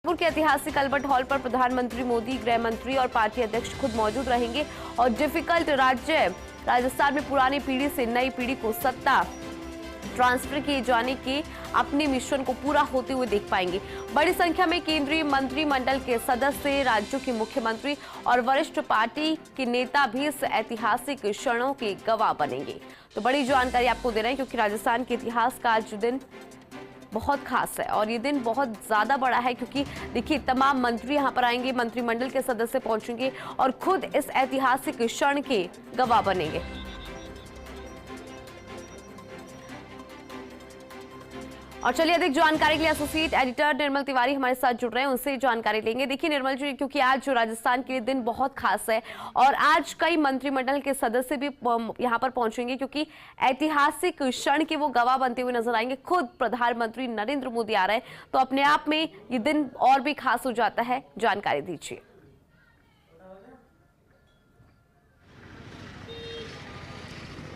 जयपुर के ऐतिहासिक Albert hall पर प्रधानमंत्री मोदी, गृह मंत्री और पार्टी अध्यक्ष खुद मौजूद रहेंगे और डिफिकल्ट राज्य राजस्थान में पुरानी पीढ़ी से नई पीढ़ी को सत्ता ट्रांसफर किए जाने के अपने मिशन को पूरा होते हुए देख पाएंगे। बड़ी संख्या में केंद्रीय मंत्रिमंडल के सदस्य, राज्यों के मुख्यमंत्री और वरिष्ठ पार्टी के नेता भी इस ऐतिहासिक क्षणों के गवाह बनेंगे। तो बड़ी जानकारी आपको दे रहे हैं क्योंकि राजस्थान के इतिहास का आज दिन बहुत खास है और ये दिन बहुत ज्यादा बड़ा है क्योंकि देखिए तमाम मंत्री यहाँ पर आएंगे, मंत्रिमंडल के सदस्य पहुंचेंगे और खुद इस ऐतिहासिक क्षण के गवाह बनेंगे। और चलिए अधिक जानकारी के लिए एसोसिएट एडिटर निर्मल तिवारी हमारे साथ जुड़ रहे हैं, उनसे जानकारी लेंगे। देखिए निर्मल जी, क्योंकि आज जो राजस्थान के लिए दिन बहुत खास है और आज कई मंत्रिमंडल के सदस्य भी यहां पर पहुंचेंगे क्योंकि ऐतिहासिक क्षण के वो गवाह बनते हुए नजर आएंगे। खुद प्रधानमंत्री नरेंद्र मोदी आ रहे हैं, तो अपने आप में ये दिन और भी खास हो जाता है। जानकारी दीजिए।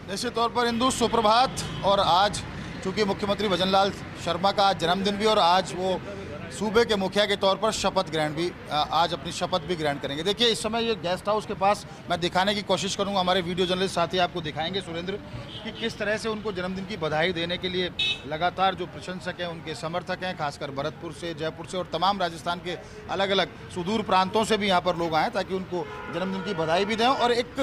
निश्चित तौर पर हिंदू सुप्रभात। और आज चूंकि मुख्यमंत्री भजनलाल शर्मा का आज जन्मदिन भी और आज वो सूबे के मुखिया के तौर पर शपथ ग्रहण भी आज अपनी शपथ भी ग्रहण करेंगे। देखिए इस समय ये गेस्ट हाउस के पास मैं दिखाने की कोशिश करूंगा, हमारे वीडियो जर्नलिस्ट साथी आपको दिखाएंगे सुरेंद्र, कि किस तरह से उनको जन्मदिन की बधाई देने के लिए लगातार जो प्रशंसक हैं, उनके समर्थक हैं, खासकर भरतपुर से, जयपुर से और तमाम राजस्थान के अलग अलग सुदूर प्रांतों से भी यहाँ पर लोग आएँ ताकि उनको जन्मदिन की बधाई भी दें और एक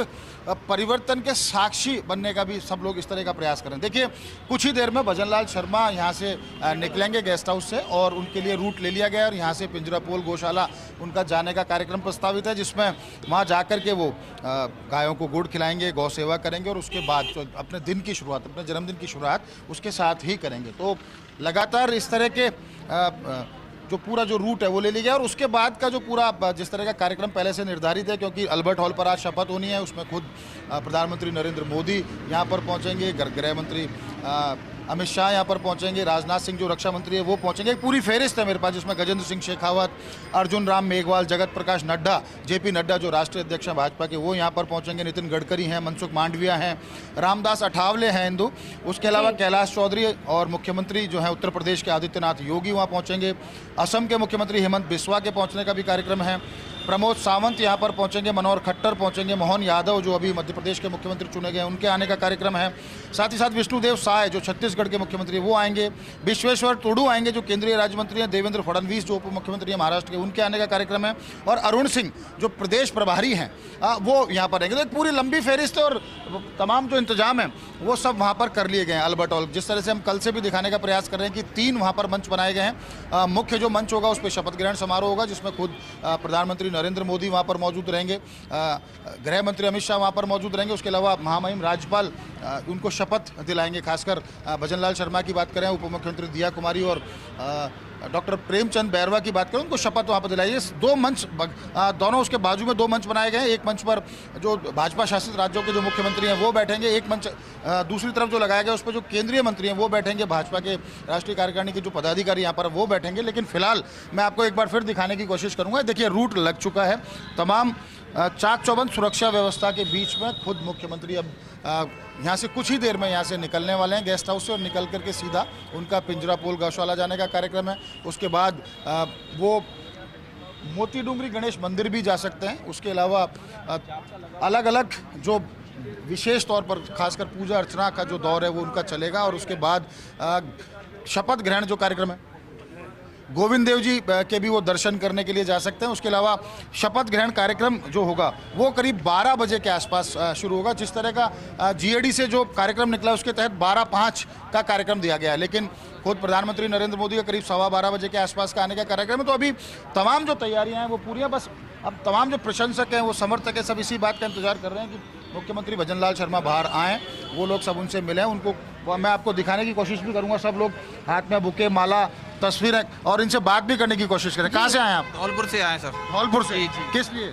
परिवर्तन के साक्षी बनने का भी सब लोग इस तरह का प्रयास करें। देखिए कुछ ही देर में भजनलाल शर्मा यहाँ से निकलेंगे गेस्ट हाउस से और उनके लिए रूट ले लिया गया और यहाँ से पिंजरापोल गौशाला उनका जाने का कार्यक्रम प्रस्तावित है, जिसमें वहाँ जाकर के वो गायों को गुड़ खिलाएंगे, गौ सेवा करेंगे और उसके बाद तो अपने दिन की शुरुआत, अपने जन्मदिन की शुरुआत उसके साथ ही करेंगे। तो लगातार इस तरह के जो पूरा जो रूट है वो ले लिया गया और उसके बाद का जो पूरा जिस तरह का कार्यक्रम पहले से निर्धारित है, क्योंकि अल्बर्ट हॉल पर आज शपथ होनी है, उसमें खुद प्रधानमंत्री नरेंद्र मोदी यहाँ पर पहुँचेंगे, गृह मंत्री अमित शाह यहाँ पर पहुँचेंगे, राजनाथ सिंह जो रक्षा मंत्री है वो पहुँचेंगे। एक पूरी फहरिस्त है मेरे पास जिसमें गजेंद्र सिंह शेखावत, अर्जुन राम मेघवाल, जगत प्रकाश नड्डा, जेपी नड्डा जो राष्ट्रीय अध्यक्ष हैं भाजपा के, वो यहाँ पर पहुँचेंगे, नितिन गडकरी हैं, मनसुख मांडविया हैं, रामदास अठावले हैं हिंदू, उसके अलावा कैलाश चौधरी और मुख्यमंत्री जो है उत्तर प्रदेश के आदित्यनाथ योगी वहाँ पहुँचेंगे, असम के मुख्यमंत्री हेमंत बिस्वा के पहुँचने का भी कार्यक्रम है, प्रमोद सावंत यहाँ पर पहुँचेंगे, मनोहर खट्टर पहुँचेंगे, मोहन यादव जो अभी मध्य प्रदेश के मुख्यमंत्री चुने गए उनके आने का कार्यक्रम है, साथ ही साथ विष्णुदेव साय जो छत्तीसगढ़ के मुख्यमंत्री वो आएंगे, विश्वेश्वर टुडू आएंगे जो केंद्रीय राज्य मंत्री हैं, देवेंद्र फडणवीस जो उप मुख्यमंत्री हैं महाराष्ट्र के उनके आने का कार्यक्रम है और अरुण सिंह जो प्रदेश प्रभारी हैं वो यहाँ पर आएंगे। तो एक पूरी लंबी फहरिस्त है और तमाम जो इंतजाम है वो सब वहाँ पर कर लिए गए हैं अल्बर्ट हॉल। जिस तरह से हम कल से भी दिखाने का प्रयास कर रहे हैं कि 3 वहाँ पर मंच बनाए गए हैं। मुख्य जो मंच होगा उस पर शपथ ग्रहण समारोह होगा जिसमें खुद प्रधानमंत्री नरेंद्र मोदी वहाँ पर मौजूद रहेंगे, गृह मंत्री अमित शाह वहाँ पर मौजूद रहेंगे, उसके अलावा महामहिम राज्यपाल उनको शपथ दिलाएंगे। खासकर भजनलाल शर्मा की बात करें, उप मुख्यमंत्री दिया कुमारी और डॉक्टर प्रेमचंद बैरवा की बात करें, उनको शपथ वहाँ पर दिलाई है। 2 मंच दोनों उसके बाजू में 2 मंच बनाए गए हैं। एक मंच पर जो भाजपा शासित राज्यों के जो मुख्यमंत्री हैं वो बैठेंगे, एक मंच दूसरी तरफ जो लगाया गया उस पर जो केंद्रीय मंत्री हैं वो बैठेंगे, भाजपा के राष्ट्रीय कार्यकारिणी के जो पदाधिकारी यहाँ पर वो बैठेंगे। लेकिन फिलहाल मैं आपको एक बार फिर दिखाने की कोशिश करूँगा। देखिए रूट लग चुका है, तमाम चाक चौबंद सुरक्षा व्यवस्था के बीच में खुद मुख्यमंत्री अब यहाँ से कुछ ही देर में यहाँ से निकलने वाले हैं गेस्ट हाउस से और निकल करके सीधा उनका पिंजरापोल गौशाला जाने का कार्यक्रम है। उसके बाद वो मोती डूंगरी गणेश मंदिर भी जा सकते हैं। उसके अलावा अलग अलग जो विशेष तौर पर खासकर पूजा अर्चना का जो दौर है वो उनका चलेगा और उसके बाद शपथ ग्रहण जो कार्यक्रम है गोविंद देव जी के भी वो दर्शन करने के लिए जा सकते हैं। उसके अलावा शपथ ग्रहण कार्यक्रम जो होगा वो करीब 12 बजे के आसपास शुरू होगा। जिस तरह का जीएडी से जो कार्यक्रम निकला उसके तहत 12:05 का कार्यक्रम दिया गया है, लेकिन खुद प्रधानमंत्री नरेंद्र मोदी का करीब 12:15 बजे के आसपास का आने का कार्यक्रम है। तो अभी तमाम जो तैयारियां हैं वो पूरी हैं, बस अब तमाम जो प्रशंसक हैं वो समर्थक हैं सब इसी बात का इंतजार कर रहे हैं कि मुख्यमंत्री भजनलाल शर्मा बाहर आएँ, वो लोग सब उनसे मिलें। उनको मैं आपको दिखाने की कोशिश भी करूँगा, सब लोग हाथ में बुके, माला, तस्वीरें और इनसे बात भी करने की कोशिश करें। कहाँ से आए आप? धौलपुर से आए सर। धौलपुर से? जी। किस लिए?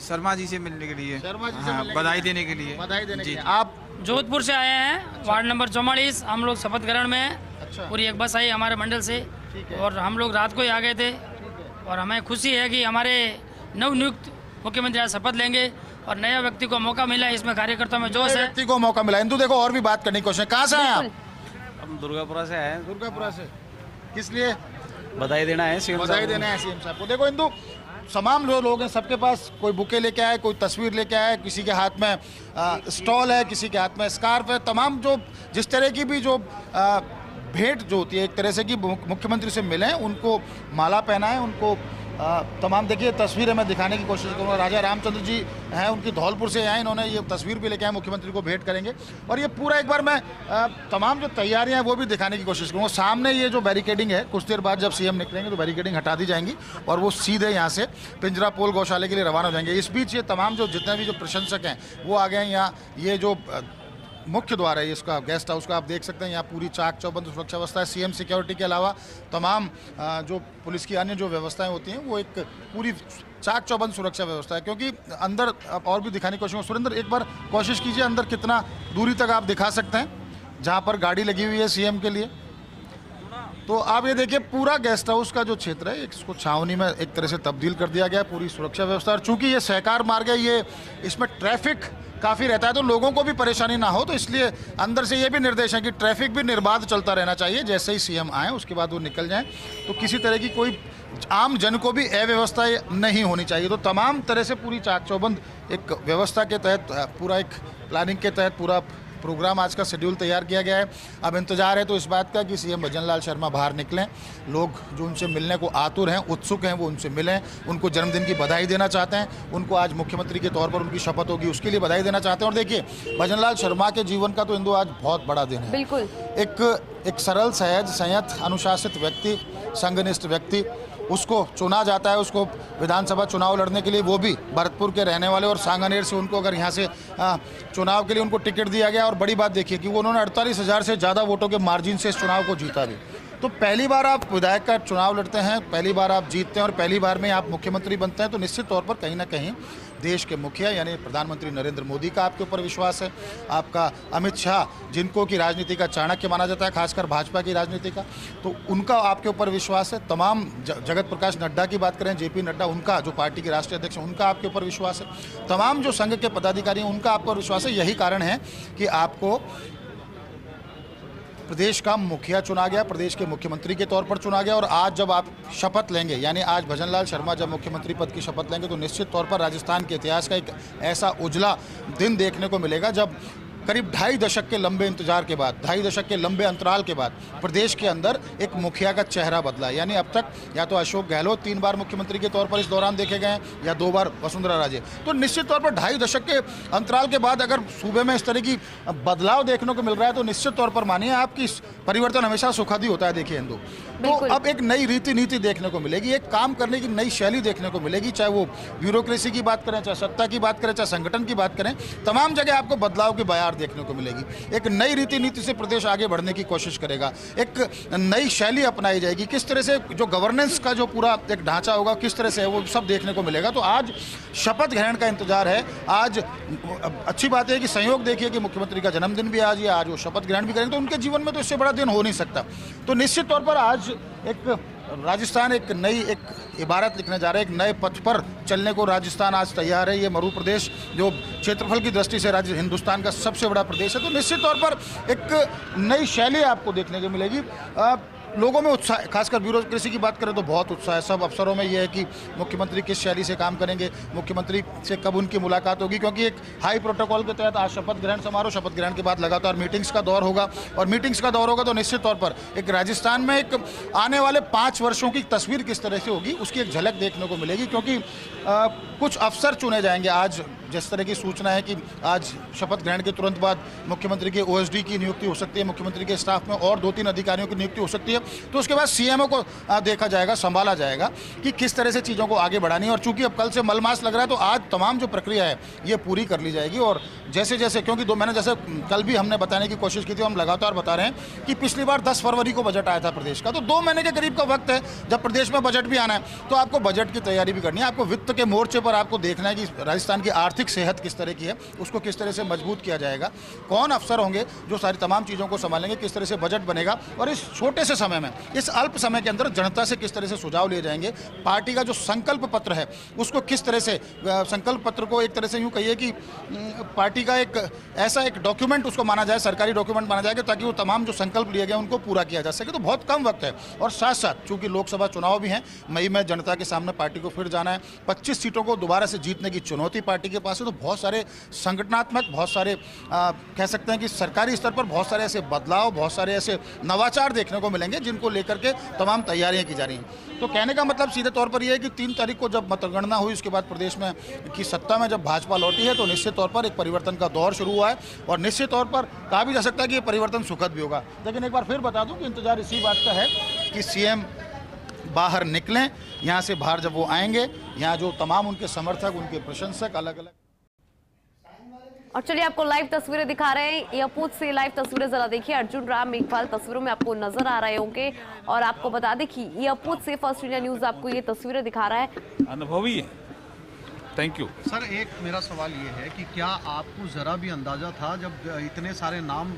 शर्मा जी से मिलने के लिए। शर्मा जी से हाँ, मिलने बधाई के लिए। देने के लिए। बधाई देने के जी। लिए। आप जोधपुर से आए हैं, वार्ड नंबर 44। हम लोग शपथ ग्रहण में हैं। अच्छा। पूरी एक बस आई हमारे मंडल से और हम लोग रात को ही आ गए थे और हमें खुशी है कि हमारे नवनियुक्त मुख्यमंत्री आज शपथ लेंगे और नया व्यक्ति को मौका मिला, इसमें कार्यकर्ताओं में जोश है। व्यक्ति को मौका मिला। इंदु देखो और भी बात करने की कोशिश। कहाँ से आए आप? हम दुर्गापुरा से आए हैं। दुर्गापुरा से? किस लिए? बधाई देना है सीएम बधाई देना है सीएम साहब को। देखो इंदु, तमाम जो लोग हैं सबके पास कोई बुके लेके आए, कोई तस्वीर लेके आए, किसी के हाथ में स्टॉल है, किसी के हाथ में स्कार्फ है। तमाम जो जिस तरह की भी जो भेंट जो होती है एक तरह से कि मुख्यमंत्री से मिले, उनको माला पहनाएं, उनको तमाम देखिए तस्वीरें मैं दिखाने की कोशिश करूँगा। राजा रामचंद्र जी हैं, उनकी धौलपुर से आए, इन्होंने ये तस्वीर भी लेके आए, मुख्यमंत्री को भेंट करेंगे। और ये पूरा एक बार मैं तमाम जो तैयारियां हैं वो भी दिखाने की कोशिश करूँगा। सामने ये जो बैरिकेडिंग है, कुछ देर बाद जब सीएम निकलेंगे तो बैरिकेडिंग हटा दी जाएंगी और वो सीधे यहाँ से पिंजरा पोल गौशाले के लिए रवाना हो जाएंगे। इस बीच ये तमाम जो जितने भी जो प्रशंसक हैं वो आ गए हैं यहाँ। ये जो मुख्य द्वार है इसका, गेस्ट हाउस का, आप देख सकते हैं यहाँ पूरी चाक चौबंद सुरक्षा व्यवस्था है। सीएम सिक्योरिटी के अलावा तमाम जो पुलिस की अन्य जो व्यवस्थाएं होती हैं वो एक पूरी चाक चौबंद सुरक्षा व्यवस्था है। क्योंकि अंदर आप और भी दिखाने की कोशिश, सुरेंद्र एक बार कोशिश कीजिए अंदर कितना दूरी तक आप दिखा सकते हैं जहाँ पर गाड़ी लगी हुई है सीएम के लिए। तो आप ये देखिए पूरा गेस्ट हाउस का जो क्षेत्र है इसको छावनी में एक तरह से तब्दील कर दिया गया है, पूरी सुरक्षा व्यवस्था। और चूंकि ये सहकार मार्ग है, ये इसमें ट्रैफिक काफ़ी रहता है तो लोगों को भी परेशानी ना हो, तो इसलिए अंदर से ये भी निर्देश है कि ट्रैफिक भी निर्बाध चलता रहना चाहिए। जैसे ही सीएम आए उसके बाद वो निकल जाएं तो किसी तरह की कोई आम जन को भी अव्यवस्था नहीं होनी चाहिए। तो तमाम तरह से पूरी चाक चौबंद एक व्यवस्था के तहत, पूरा एक प्लानिंग के तहत पूरा प्रोग्राम आज का शेड्यूल तैयार किया गया है। अब इंतजार है तो इस बात का कि सीएम भजनलाल शर्मा बाहर निकलें, लोग जो उनसे मिलने को आतुर हैं, उत्सुक हैं, वो उनसे मिलें, उनको जन्मदिन की बधाई देना चाहते हैं, उनको आज मुख्यमंत्री के तौर पर उनकी शपथ होगी उसके लिए बधाई देना चाहते हैं। और देखिए भजनलाल शर्मा के जीवन का तो इंदु आज बहुत बड़ा दिन है। बिल्कुल एक सरल, सहज, संयत, अनुशासित व्यक्ति, संघनिष्ठ व्यक्ति, उसको चुना जाता है, उसको विधानसभा चुनाव लड़ने के लिए, वो भी भरतपुर के रहने वाले, और सांगानेर से उनको अगर यहाँ से चुनाव के लिए उनको टिकट दिया गया। और बड़ी बात देखिए कि वो उन्होंने 48,000 से ज़्यादा वोटों के मार्जिन से इस चुनाव को जीता भी। तो पहली बार आप विधायक का चुनाव लड़ते हैं, पहली बार आप जीतते हैं और पहली बार में आप मुख्यमंत्री बनते हैं, तो निश्चित तौर पर कहीं ना कहीं देश के मुखिया यानी प्रधानमंत्री नरेंद्र मोदी का आपके ऊपर विश्वास है, आपका अमित शाह जिनको की राजनीति का चाणक्य माना जाता है, खासकर भाजपा की राजनीति का, तो उनका आपके ऊपर विश्वास है। तमाम जगत प्रकाश नड्डा की बात करें, जेपी नड्डा, उनका जो पार्टी के राष्ट्रीय अध्यक्ष हैं उनका आपके ऊपर विश्वास है। तमाम जो संघ के पदाधिकारी हैं उनका आपको विश्वास है। यही कारण है कि आपको प्रदेश का मुखिया चुना गया, प्रदेश के मुख्यमंत्री के तौर पर चुना गया। और आज जब आप शपथ लेंगे, यानी आज भजनलाल शर्मा जब मुख्यमंत्री पद की शपथ लेंगे, तो निश्चित तौर पर राजस्थान के इतिहास का एक ऐसा उजला दिन देखने को मिलेगा जब करीब 2.5 दशक के लंबे इंतजार के बाद, 2.5 दशक के लंबे अंतराल के बाद प्रदेश के अंदर एक मुखिया का चेहरा बदला। यानी अब तक या तो अशोक गहलोत 3 बार मुख्यमंत्री के तौर पर इस दौरान देखे गए हैं या 2 बार वसुंधरा राजे। तो निश्चित तौर पर 2.5 दशक के अंतराल के बाद अगर सूबे में इस तरह की बदलाव देखने को मिल रहा है तो निश्चित तौर पर मानिए आपकी परिवर्तन हमेशा सुखद ही होता है। देखिए हिंदू, तो अब एक नई रीति नीति देखने को मिलेगी, एक काम करने की नई शैली देखने को मिलेगी, चाहे वो ब्यूरोक्रेसी की बात करें, चाहे सत्ता की बात करें, चाहे संगठन की बात करें, तमाम जगह आपको बदलाव की बयार देखने को मिलेगी। एक नई रीति नीति से प्रदेश आगे बढ़ने की कोशिश करेगा, एक नई शैली अपनाई जाएगी, किस तरह से जो गवर्नेंस का जो पूरा एक ढांचा होगा किस तरह से है वो सब देखने को मिलेगा। तो आज शपथ ग्रहण का इंतजार है। आज अच्छी बात है कि संयोग देखिए कि मुख्यमंत्री का जन्मदिन भी आज ही, आज वो शपथ ग्रहण भी करेंगे, तो उनके जीवन में तो इससे बड़ा दिन हो नहीं सकता। तो निश्चित तौर पर आज एक राजस्थान एक नई एक इबारत लिखने जा रहा है, एक नए पथ पर चलने को राजस्थान आज तैयार है। ये मरु प्रदेश जो क्षेत्रफल की दृष्टि से राज्य हिंदुस्तान का सबसे बड़ा प्रदेश है, तो निश्चित तौर पर एक नई शैली आपको देखने को मिलेगी। लोगों में उत्साह, खासकर ब्यूरोक्रेसी की बात करें तो बहुत उत्साह है। सब अफसरों में ये है कि मुख्यमंत्री किस शैली से काम करेंगे, मुख्यमंत्री से कब उनकी मुलाकात होगी, क्योंकि एक हाई प्रोटोकॉल के तहत आज शपथ ग्रहण समारोह, शपथ ग्रहण के बाद लगातार मीटिंग्स का दौर होगा। और मीटिंग्स का दौर होगा तो निश्चित तौर पर एक राजस्थान में एक आने वाले 5 वर्षों की तस्वीर किस तरह से होगी उसकी एक झलक देखने को मिलेगी। क्योंकि कुछ अफसर चुने जाएंगे। आज जिस तरह की सूचना है कि आज शपथ ग्रहण के तुरंत बाद मुख्यमंत्री के ओएसडी की नियुक्ति हो सकती है, मुख्यमंत्री के स्टाफ में और 2-3 अधिकारियों की नियुक्ति हो सकती है, तो उसके बाद सीएमओ को देखा जाएगा, संभाला जाएगा कि किस तरह से चीज़ों को आगे बढ़ानी है। और चूंकि अब कल से मलमास लग रहा है तो आज तमाम जो प्रक्रिया है ये पूरी कर ली जाएगी। और जैसे जैसे, क्योंकि मैंने जैसे कल भी हमने बताने की कोशिश की थी, हम लगातार बता रहे हैं कि पिछली बार 10 फरवरी को बजट आया था प्रदेश का, तो 2 महीने के करीब का वक्त है जब प्रदेश में बजट भी आना है, तो आपको बजट की तैयारी भी करनी है। आपको वित्त के मोर्चे पर आपको देखना है कि राजस्थान की आर्थिक आर्थिक सेहत किस तरह की है, उसको किस तरह से मजबूत किया जाएगा, कौन अफसर होंगे जो सारी तमाम चीज़ों को संभालेंगे, किस तरह से बजट बनेगा और इस छोटे से समय में, इस अल्प समय के अंदर जनता से किस तरह से सुझाव लिए जाएंगे, पार्टी का जो संकल्प पत्र है उसको किस तरह से, संकल्प पत्र को एक तरह से यूँ कहिए कि पार्टी का एक ऐसा एक डॉक्यूमेंट उसको माना जाए, सरकारी डॉक्यूमेंट माना जाएगा, ताकि वो तमाम जो संकल्प लिए गए उनको पूरा किया जा सके। तो बहुत कम वक्त है और साथ साथ चूंकि लोकसभा चुनाव भी हैं, मई में जनता के सामने पार्टी को फिर जाना है, 25 सीटों को दोबारा से जीतने की चुनौती पार्टी के पास है। तो बहुत सारे संगठनात्मक, बहुत सारे कह सकते हैं कि सरकारी स्तर पर बहुत सारे ऐसे बदलाव, बहुत सारे ऐसे नवाचार देखने को मिलेंगे जिनको लेकर के तमाम तैयारियां की जा रही हैं। तो कहने का मतलब सीधे तौर पर यह है कि 3 तारीख को जब मतगणना हुई, उसके बाद प्रदेश में की सत्ता में जब भाजपा लौटी है, तो निश्चित तौर पर एक परिवर्तन का दौर शुरू हुआ है और निश्चित तौर पर कहा भी जा सकता है कि ये परिवर्तन सुखद भी होगा। लेकिन एक बार फिर बता दूं कि इंतजार इसी बात का है कि सीएम बाहर निकलें, यहाँ से बाहर जब वो आएंगे, यहाँ जो तमाम उनके समर्थक, उनके प्रशंसक अलग अलग। और चलिए आपको लाइव तस्वीरें दिखा रहे हैं, एयरपोर्ट से लाइव तस्वीरें जरा देखिए। अर्जुन राम मेघवाल तस्वीरों में आपको नजर आ रहे होंगे और आपको बता दें कि एयरपोर्ट से फर्स्ट इंडिया न्यूज आपको ये तस्वीरें दिखा रहा है। अनुभवी है। Thank you sir. एक मेरा सवाल ये है कि क्या आपको ज़रा भी अंदाज़ा था जब इतने सारे नाम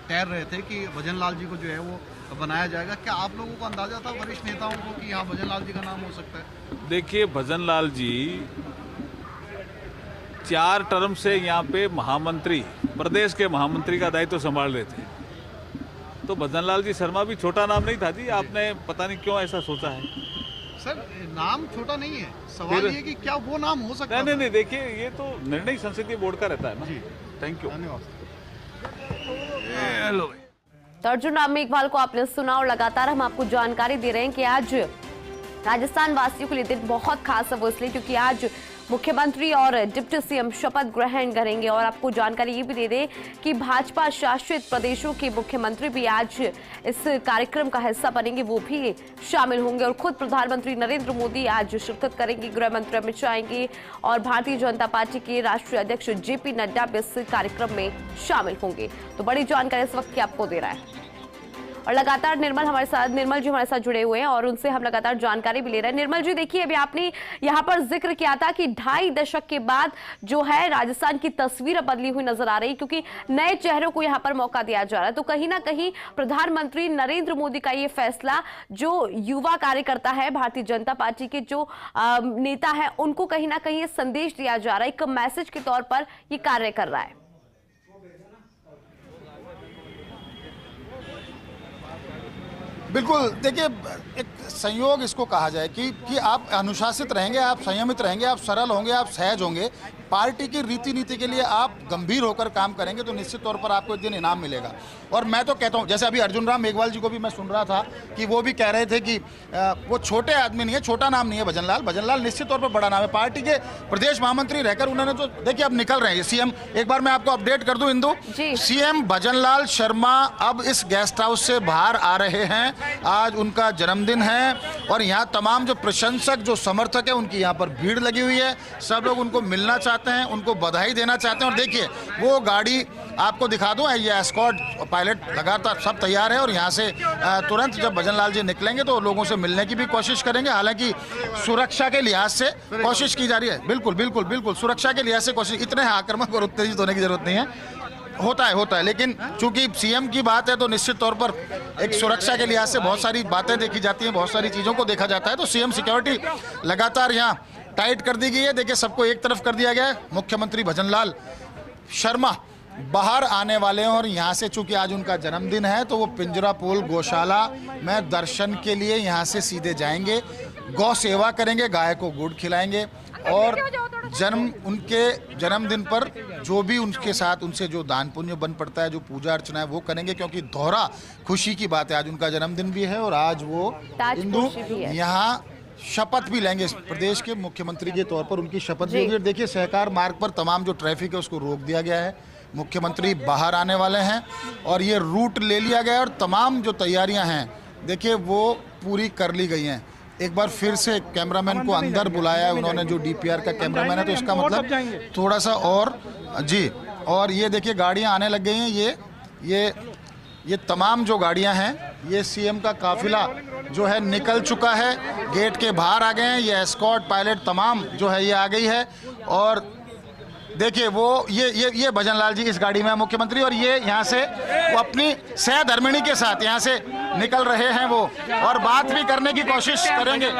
तैर रहे थे कि भजन लाल जी को जो है वो बनाया जाएगा, क्या आप लोगों को अंदाज़ा था, वरिष्ठ नेताओं को, कि यहाँ भजन लाल जी का नाम हो सकता है? देखिए, भजन लाल जी 4 टर्म से यहाँ पे महामंत्री, प्रदेश के महामंत्री का दायित्व संभाल रहे थे। तो भजन लाल जी शर्मा भी छोटा नाम नहीं था जी, आपने पता नहीं क्यों ऐसा सोचा है। सर, नाम छोटा नहीं है, सवाल ये कि क्या वो नाम हो सकता है? नहीं, देखिए ये तो निर्णय संसदीय बोर्ड का रहता है ना। थैंक यू, धन्यवाद। हेलो। तो अर्जुन राम मेघवाल को आपने सुना और लगातार हम आपको जानकारी दे रहे हैं कि आज राजस्थान वासियों के लिए दिन बहुत खास है, वो इसलिए क्योंकि आज मुख्यमंत्री और डिप्टी सीएम शपथ ग्रहण करेंगे। और आपको जानकारी ये भी दे दें कि भाजपा शासित प्रदेशों के मुख्यमंत्री भी आज इस कार्यक्रम का हिस्सा बनेंगे, वो भी शामिल होंगे। और खुद प्रधानमंत्री नरेंद्र मोदी आज शिरकत करेंगे, गृह मंत्री अमित शाह आएंगे और भारतीय जनता पार्टी के राष्ट्रीय अध्यक्ष जेपी नड्डा भी इस कार्यक्रम में शामिल होंगे। तो बड़ी जानकारी इस वक्त की आपको दे रहा है और लगातार निर्मल जी हमारे साथ जुड़े हुए हैं और उनसे हम लगातार जानकारी भी ले रहे हैं। निर्मल जी, देखिए अभी आपने यहाँ पर जिक्र किया था कि 2.5 दशक के बाद जो है राजस्थान की तस्वीर बदली हुई नजर आ रही है, क्योंकि नए चेहरों को यहाँ पर मौका दिया जा रहा है। तो कहीं ना कहीं प्रधानमंत्री नरेंद्र मोदी का ये फैसला, जो युवा कार्यकर्ता है भारतीय जनता पार्टी के जो नेता है, उनको कहीं ना कहीं ये संदेश दिया जा रहा है, एक मैसेज के तौर पर ये कार्य कर रहा है। बिल्कुल, देखिए एक संयोग इसको कहा जाए कि आप अनुशासित रहेंगे, आप संयमित रहेंगे, आप सरल होंगे, आप सहज होंगे, पार्टी की रीति नीति के लिए आप गंभीर होकर काम करेंगे तो निश्चित तौर पर आपको एक दिन इनाम मिलेगा। और मैं तो कहता हूं, जैसे अभी अर्जुन राम मेघवाल जी को भी मैं सुन रहा था कि वो भी कह रहे थे कि वो छोटे आदमी नहीं है, छोटा नाम नहीं है भजन लाल निश्चित तौर पर बड़ा नाम है। पार्टी के प्रदेश महामंत्री रहकर उन्होंने तो देखिए अब निकल रहे हैं सीएम। एक बार मैं आपको अपडेट कर दूं इंदु, सीएम भजन लाल शर्मा अब इस गेस्ट हाउस से बाहर आ रहे हैं। आज उनका जन्मदिन है और यहाँ तमाम जो प्रशंसक, जो समर्थक है, उनकी यहाँ पर भीड़ लगी हुई है। सब लोग उनको मिलना चाहते हैं, उनको बधाई देना चाहते हैं। और देखिए वो गाड़ी आपको दिखा दूं, ये एस्कॉर्ट पायलट लगातार सब तैयार है और यहाँ से तुरंत जब भजन लाल जी निकलेंगे तो लोगों से मिलने की भी कोशिश करेंगे। हालांकि सुरक्षा के लिहाज से कोशिश की जा रही है, बिल्कुल सुरक्षा के लिहाज से कोशिश, इतने आक्रामक और उत्तेजित होने की जरूरत नहीं है। होता है, लेकिन चूंकि सीएम की बात है तो निश्चित तौर पर एक सुरक्षा के लिहाज से बहुत सारी बातें देखी जाती हैं, बहुत सारी चीज़ों को देखा जाता है। तो सीएम सिक्योरिटी लगातार यहाँ टाइट कर दी गई है। देखिए सबको एक तरफ कर दिया गया है। मुख्यमंत्री भजन लाल शर्मा बाहर आने वाले हैं और यहाँ से चूंकि आज उनका जन्मदिन है तो वो पिंजरापोल गौशाला में दर्शन के लिए यहाँ से सीधे जाएंगे, गौ सेवा करेंगे, गाय को गुड़ खिलाएंगे और उनके जन्मदिन पर जो भी उनके साथ उनसे जो दान पुण्य बन पड़ता है, जो पूजा अर्चना है वो करेंगे, क्योंकि दोहरा खुशी की बात है। आज उनका जन्मदिन भी है और आज वो हिंदू यहाँ शपथ भी लेंगे, प्रदेश के मुख्यमंत्री के तौर पर उनकी शपथ भी होगी। देखिए सहकार मार्ग पर तमाम जो ट्रैफिक है उसको रोक दिया गया है, मुख्यमंत्री बाहर आने वाले हैं और ये रूट ले लिया गया है और तमाम जो तैयारियां हैं देखिए वो पूरी कर ली गई हैं। एक बार फिर से कैमरामैन को अंदर बुलाया है उन्होंने, जो डीपीआर का कैमरामैन है, तो इसका मतलब थोड़ा सा और जी। और ये देखिए गाड़ियां आने लग गई हैं, ये तमाम जो गाड़ियां हैं, ये सीएम का काफिला जो है निकल चुका है, गेट के बाहर आ गए हैं। ये एस्कॉर्ट पायलट तमाम जो है ये आ गई है और देखिए वो ये भजनलाल जी इस गाड़ी में है मुख्यमंत्री, और ये यहाँ से वो अपनी सहधर्मिणी के साथ यहाँ से निकल रहे हैं वो, और बात भी करने की कोशिश करेंगे,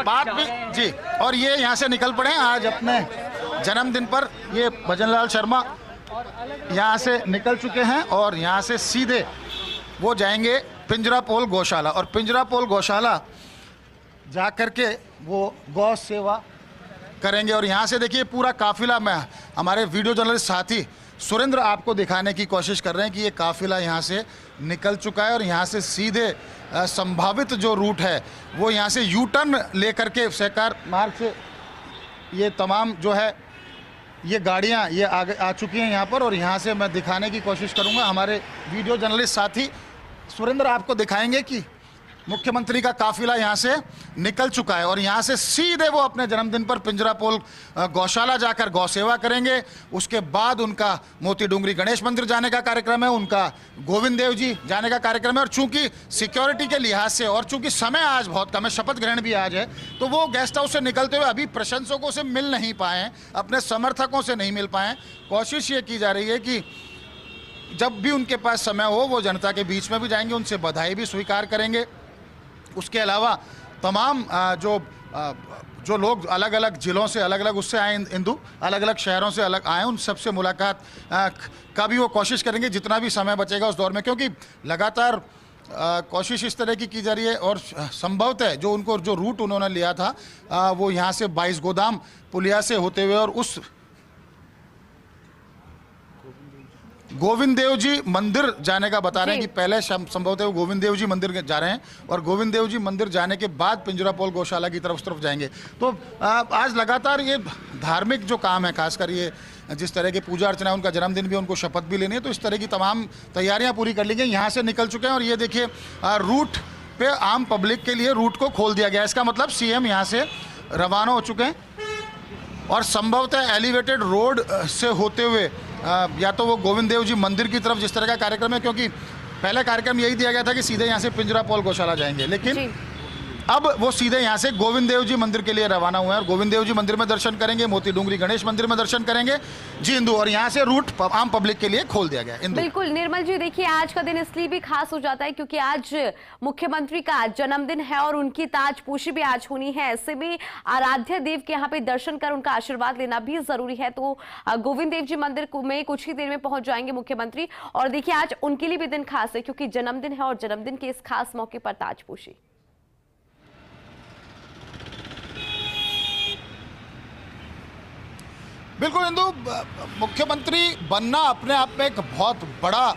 बात भी जी। और ये यहाँ से निकल पड़े आज अपने जन्मदिन पर। ये भजनलाल शर्मा यहाँ से निकल चुके हैं और यहाँ से सीधे वो जाएंगे पिंजरापोल गौशाला, और पिंजरापोल गौशाला जा करके वो गौ सेवा करेंगे। और यहाँ से देखिए पूरा काफिला में हमारे वीडियो जर्नलिस्ट साथी सुरेंद्र आपको दिखाने की कोशिश कर रहे हैं कि ये काफिला यहाँ से निकल चुका है, और यहाँ से सीधे संभावित जो रूट है वो यहाँ से यू टर्न लेकर के सहकार मार्ग से ये तमाम जो है ये गाड़ियाँ ये आ चुकी हैं यहाँ पर। और यहाँ से मैं दिखाने की कोशिश करूँगा, हमारे वीडियो जर्नलिस्ट साथी सुरेंद्र आपको दिखाएंगे कि मुख्यमंत्री का काफिला यहाँ से निकल चुका है, और यहाँ से सीधे वो अपने जन्मदिन पर पिंजरापोल गौशाला जाकर गौ सेवा करेंगे। उसके बाद उनका मोती डूंगरी गणेश मंदिर जाने का कार्यक्रम है, उनका गोविंद देव जी जाने का कार्यक्रम है। और चूंकि सिक्योरिटी के लिहाज से और चूंकि समय आज बहुत कम है, शपथ ग्रहण भी आज है, तो वो गेस्ट हाउस से निकलते हुए अभी प्रशंसकों से मिल नहीं पाए हैं, अपने समर्थकों से नहीं मिल पाए हैं। कोशिश ये की जा रही है कि जब भी उनके पास समय हो वो जनता के बीच में भी जाएंगे, उनसे बधाई भी स्वीकार करेंगे। उसके अलावा तमाम जो लोग अलग अलग ज़िलों से अलग अलग उससे आए, हिंदू अलग अलग शहरों से अलग आए, उन सबसे मुलाकात का भी वो कोशिश करेंगे जितना भी समय बचेगा उस दौर में, क्योंकि लगातार कोशिश इस तरह की जा रही है। और संभवतः जो रूट उन्होंने लिया था वो यहाँ से 22 गोदाम पुलिया से होते हुए और उस गोविंद देव जी मंदिर जाने का बता रहे हैं कि पहले संभवतः वो गोविंद देव जी मंदिर जा रहे हैं, और गोविंद देव जी मंदिर जाने के बाद पिंजरापोल गौशाला की तरफ जाएंगे। तो आज लगातार ये धार्मिक जो काम है, खासकर ये जिस तरह की पूजा अर्चना है, उनका जन्मदिन भी, उनको शपथ भी लेनी है, तो इस तरह की तमाम तैयारियां पूरी कर ली गई। यहाँ से निकल चुके हैं और ये देखिए रूट पे आम पब्लिक के लिए रूट को खोल दिया गया। इसका मतलब सीएम यहाँ से रवाना हो चुके हैं और संभवतः एलिवेटेड रोड से होते हुए या तो वो गोविंद देव जी मंदिर की तरफ, जिस तरह का कार्यक्रम है, क्योंकि पहले कार्यक्रम यही दिया गया था कि सीधे यहाँ से पिंजरापोल गौशाला जाएंगे, लेकिन अब वो सीधे यहाँ से गोविंद देव जी मंदिर के लिए रवाना हुए हैं और गोविंद देव जी मंदिर में दर्शन करेंगे, मोती डूंगरी गणेश मंदिर में दर्शन करेंगे जी हिंदू, और यहाँ से रूट आम पब्लिक के लिए खोल दिया गया। बिल्कुल निर्मल जी, देखिए आज का दिन इसलिए भी खास हो जाता है क्योंकि आज मुख्यमंत्री का जन्मदिन है और उनकी ताजपोशी भी आज होनी है। ऐसे में आराध्य देव के यहाँ पे दर्शन कर उनका आशीर्वाद लेना भी जरूरी है। तो गोविंद देव जी मंदिर में कुछ ही देर में पहुंच जाएंगे मुख्यमंत्री। और देखिए आज उनके लिए भी दिन खास है क्योंकि जन्मदिन है और जन्मदिन के इस खास मौके पर ताजपोशी। बिल्कुल हिंदू, मुख्यमंत्री बनना अपने आप में एक बहुत बड़ा,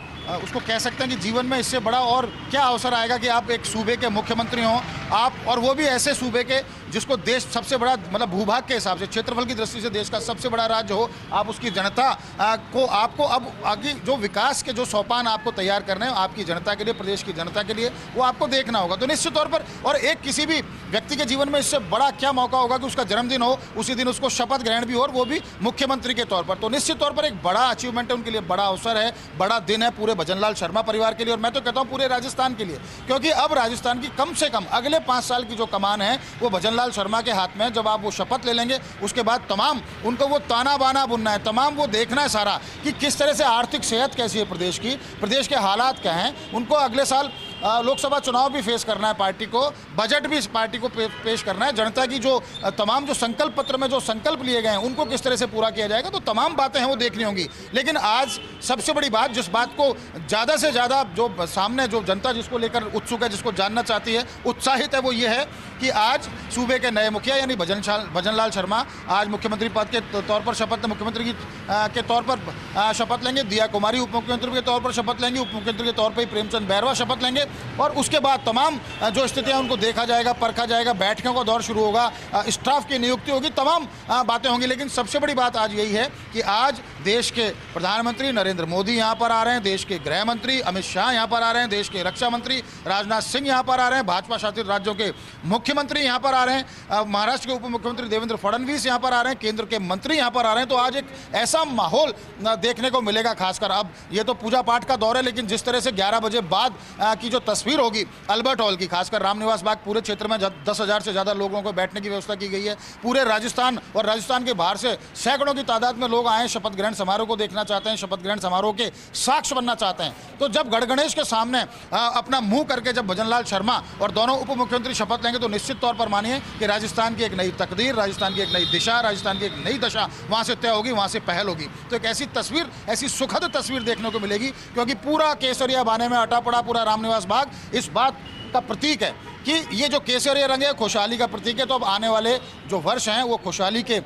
उसको कह सकते हैं कि जीवन में इससे बड़ा और क्या अवसर आएगा कि आप एक सूबे के मुख्यमंत्री हों आप, और वो भी ऐसे सूबे के जिसको देश सबसे बड़ा, मतलब भूभाग के हिसाब से, क्षेत्रफल की दृष्टि से देश का सबसे बड़ा राज्य हो। आप उसकी जनता को, आपको अब आगे जो विकास के जो सोपान आपको तैयार करने हैं आपकी जनता के लिए, प्रदेश की जनता के लिए, वो आपको देखना होगा। तो निश्चित तौर पर, और एक किसी भी व्यक्ति के जीवन में इससे बड़ा क्या मौका होगा कि उसका जन्मदिन हो, उसी दिन उसको शपथ ग्रहण भी हो, और वो भी मुख्यमंत्री के तौर पर। तो निश्चित तौर पर एक बड़ा अचीवमेंट है उनके लिए, बड़ा अवसर है, बड़ा दिन है पूरे भजनलाल शर्मा परिवार के लिए, और मैं तो कहता हूँ पूरे राजस्थान के लिए, क्योंकि अब राजस्थान की कम से कम अगले 5 साल की जो कमान है वो भजनलाल शर्मा के हाथ में। जब आप वो शपथ ले लेंगे उसके बाद तमाम उनको वो ताना बाना बुनना है, तमाम वो देखना है सारा कि किस तरह से आर्थिक सेहत कैसी है प्रदेश की, प्रदेश के हालात क्या हैं। उनको अगले साल लोकसभा चुनाव भी फेस करना है पार्टी को, बजट भी इस पार्टी को पेश करना है, जनता की जो तमाम जो संकल्प पत्र में जो संकल्प लिए गए हैं उनको किस तरह से पूरा किया जाएगा, तो तमाम बातें हैं वो देखनी होंगी। लेकिन आज सबसे बड़ी बात, जिस बात को ज़्यादा से ज़्यादा जो सामने जो जनता जिसको लेकर उत्सुक है, जिसको जानना चाहती है, उत्साहित है, वो ये है कि आज सूबे के नए मुखिया यानी भजनलाल शर्मा आज मुख्यमंत्री पद के तौर पर शपथ, मुख्यमंत्री के तौर पर शपथ लेंगे। दिया कुमारी उप मुख्यमंत्री के तौर पर शपथ लेंगे, उप मुख्यमंत्री के तौर पर प्रेमचंद बैरवा शपथ लेंगे, और उसके बाद तमाम जो स्थितियां उनको देखा जाएगा, परखा जाएगा, बैठकों का दौर शुरू होगा, स्टाफ की नियुक्ति होगी, तमाम बातें होंगी। लेकिन सबसे बड़ी बात आज यही है कि आज देश के प्रधानमंत्री नरेंद्र मोदी यहाँ पर आ रहे हैं, देश के गृह मंत्री अमित शाह यहाँ पर आ रहे हैं, देश के रक्षा मंत्री राजनाथ सिंह यहाँ पर आ रहे हैं, भाजपा शासित राज्यों के मुख्य मुख्यमंत्री यहाँ पर आ रहे हैं, महाराष्ट्र के उप मुख्यमंत्री देवेंद्र फडणवीस यहाँ पर आ रहे हैं, केंद्र के मंत्री यहाँ पर आ रहे हैं, तो आज एक ऐसा माहौल देखने को मिलेगा। खासकर अब ये तो पूजा पाठ का दौर है, लेकिन जिस तरह से 11 बजे बाद की जो तस्वीर होगी अल्बर्ट हॉल की, खासकर रामनिवास बाग पूरे क्षेत्र में 10,000 से ज़्यादा लोगों को बैठने की व्यवस्था की गई है। पूरे राजस्थान और राजस्थान के बाहर से सैकड़ों की तादाद में लोग आए हैं, शपथ ग्रहण समारोह को देखना चाहते हैं, शपथ ग्रहण समारोह के साक्ष्य बनना चाहते हैं। तो जब गणगणेश के सामने अपना मुंह करके जब भजनलाल शर्मा और दोनों उप मुख्यमंत्री शपथ लेंगे तो निश्चित तौर पर मानिए कि राजस्थान की एक नई तकदीर, राजस्थान की एक नई दिशा, राजस्थान की एक नई दशा वहां से तय होगी, वहां से पहल होगी। तो एक ऐसी तस्वीर, ऐसी सुखद तस्वीर देखने को मिलेगी, क्योंकि पूरा केसरिया बाने में अटा पड़ा पूरा रामनिवास बाग इस बात का प्रतीक है कि ये जो केसरिया रंग है खुशहाली का प्रतीक है। तो अब आने वाले जो वर्ष हैं वो खुशहाली के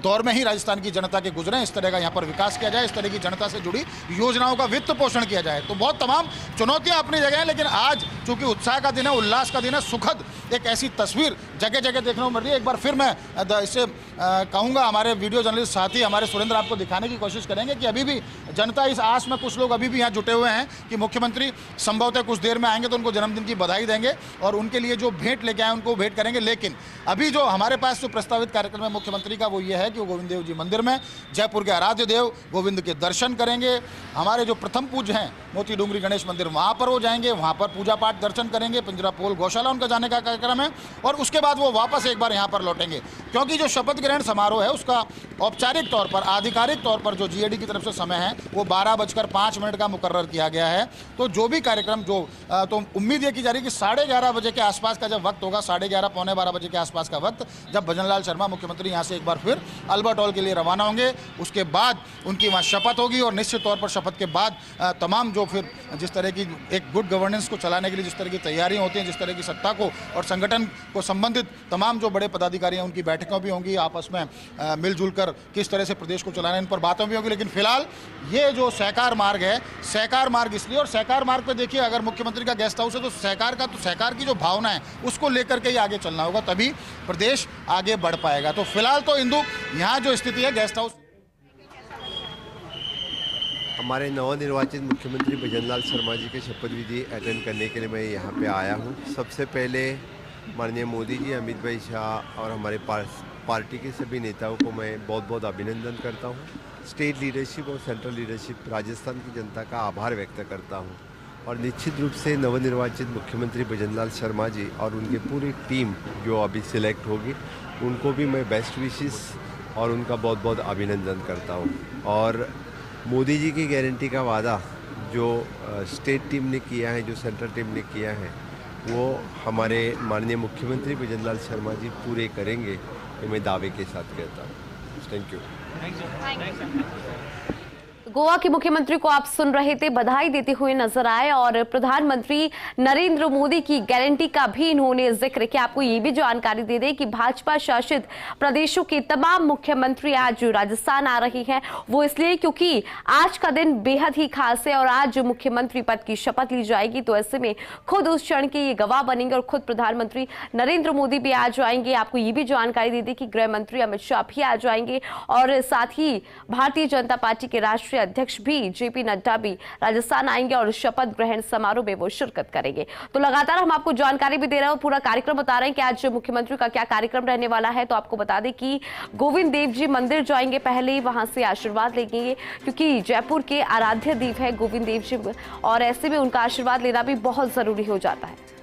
दौर में ही राजस्थान की जनता के गुजरें, इस तरह का यहाँ पर विकास किया जाए, इस तरह की जनता से जुड़ी योजनाओं का वित्त पोषण किया जाए। तो बहुत तमाम चुनौतियाँ अपनी जगह हैं, लेकिन आज चूंकि उत्साह का दिन है, उल्लास का दिन है, सुखद एक ऐसी तस्वीर जगह जगह देखने को मिल रही है। एक बार फिर मैं इससे कहूँगा, हमारे वीडियो जर्नलिस्ट साथी हमारे सुरेंद्र आपको दिखाने की कोशिश करेंगे कि अभी भी जनता इस आस में, कुछ लोग अभी भी यहाँ जुटे हुए हैं कि मुख्यमंत्री संभवतः कुछ देर में आएंगे तो उनको जन्मदिन की बधाई देंगे और उनके लिए जो भेंट लेके आए उनको भेंट करेंगे। लेकिन अभी जो हमारे पास जो प्रस्तावित कार्यक्रम है मुख्यमंत्री का वो ये है कि वो गोविंद देव जी मंदिर में, जयपुर के आराध्य देव गोविंद के दर्शन करेंगे। हमारे जो प्रथम पूज्य हैं मोती डूंगरी गणेश मंदिर, वहाँ पर वो जाएंगे, वहाँ पर पूजा पाठ दर्शन करेंगे। पिंजरा पोल गौशाला उनका जाने का कार्यक्रम है और उसके बाद वो वापस एक बार यहाँ पर लौटेंगे, क्योंकि जो शपथ ग्रहण समारोह है उसका औपचारिक तौर पर, आधिकारिक तौर पर जो जीएडी की तरफ से समय है वो 12:05 का मुकर्रर किया गया है। तो जो भी कार्यक्रम तो उम्मीद ये की जा रही है कि 11:30 बजे के आसपास का जब वक्त होगा, 11:30 पौने 12 बजे के आसपास का वक्त, जब भजनलाल शर्मा मुख्यमंत्री यहाँ से एक बार फिर अल्बर्ट हॉल के लिए रवाना होंगे, उसके बाद उनकी वहाँ शपथ होगी और निश्चित तौर पर शपथ के बाद तमाम जो फिर जिस तरह की एक गुड गवर्नेंस को चलाने के लिए जिस तरह की तैयारियाँ होती हैं, जिस तरह की सत्ता को और संगठन को संबंधित तमाम जो बड़े पदाधिकारी हैं उनकी बैठकें भी होंगी, आपस में मिलजुल कर किस तरह से प्रदेश को चलाना, इन पर बातें भी होंगी। लेकिन फिलहाल ये जो सहकार मार्ग है, सहकार मार्ग इसलिए, और सहकार मार्ग पे देखिए अगर मुख्यमंत्री का गेस्ट हाउस है तो सहकार की जो भावना है उसको लेकर के ही आगे चलना होगा, तभी प्रदेश आगे बढ़ पाएगा। तो फिलहाल तो इंदु यहाँ जो स्थिति है गेस्ट हाउस, हमारे नवनिर्वाचित मुख्यमंत्री भजनलाल शर्मा जी के शपथ विधि अटेंड करने के लिए मैं यहाँ पे आया हूँ। सबसे पहले माननीय मोदी जी, अमित भाई शाह और हमारे पार्टी के सभी नेताओं को मैं बहुत बहुत अभिनंदन करता हूँ। स्टेट लीडरशिप और सेंट्रल लीडरशिप, राजस्थान की जनता का आभार व्यक्त करता हूँ और निश्चित रूप से नवनिर्वाचित मुख्यमंत्री भजनलाल शर्मा जी और उनकी पूरी टीम जो अभी सिलेक्ट होगी उनको भी मैं बेस्ट विशेस और उनका बहुत बहुत अभिनंदन करता हूँ। और मोदी जी की गारंटी का वादा जो स्टेट टीम ने किया है, जो सेंट्रल टीम ने किया है, वो हमारे माननीय मुख्यमंत्री भजनलाल शर्मा जी पूरे करेंगे, ये मैं दावे के साथ कहता हूँ। Thank you. गोवा के मुख्यमंत्री को आप सुन रहे थे, बधाई देते हुए नजर आए और प्रधानमंत्री नरेंद्र मोदी की गारंटी का भी इन्होंने जिक्र किया। आपको ये भी जानकारी दे दें कि भाजपा शासित प्रदेशों के तमाम मुख्यमंत्री आज राजस्थान आ रहे हैं, वो इसलिए क्योंकि आज का दिन बेहद ही खास है और आज मुख्यमंत्री पद की शपथ ली जाएगी। तो ऐसे में खुद उस क्षण के ये गवाह बनेंगे और खुद प्रधानमंत्री नरेंद्र मोदी भी आ जाएंगे। आपको ये भी जानकारी दे दें कि गृह मंत्री अमित शाह भी आ जाएंगे और साथ ही भारतीय जनता पार्टी के राष्ट्रीय अध्यक्ष भी जेपी नड्डा भी राजस्थान आएंगे और शपथ ग्रहण समारोह में वो शिरकत करेंगे। तो लगातार हम आपको जानकारी भी दे रहे हैं, पूरा कार्यक्रम बता रहे हैं कि आज मुख्यमंत्री का क्या कार्यक्रम रहने वाला है। तो आपको बता दें कि गोविंद देव जी मंदिर जाएंगे, पहले ही वहां से आशीर्वाद लेंगे, क्योंकि जयपुर के आराध्य देव है गोविंद देव जी और ऐसे में उनका आशीर्वाद लेना भी बहुत जरूरी हो जाता है।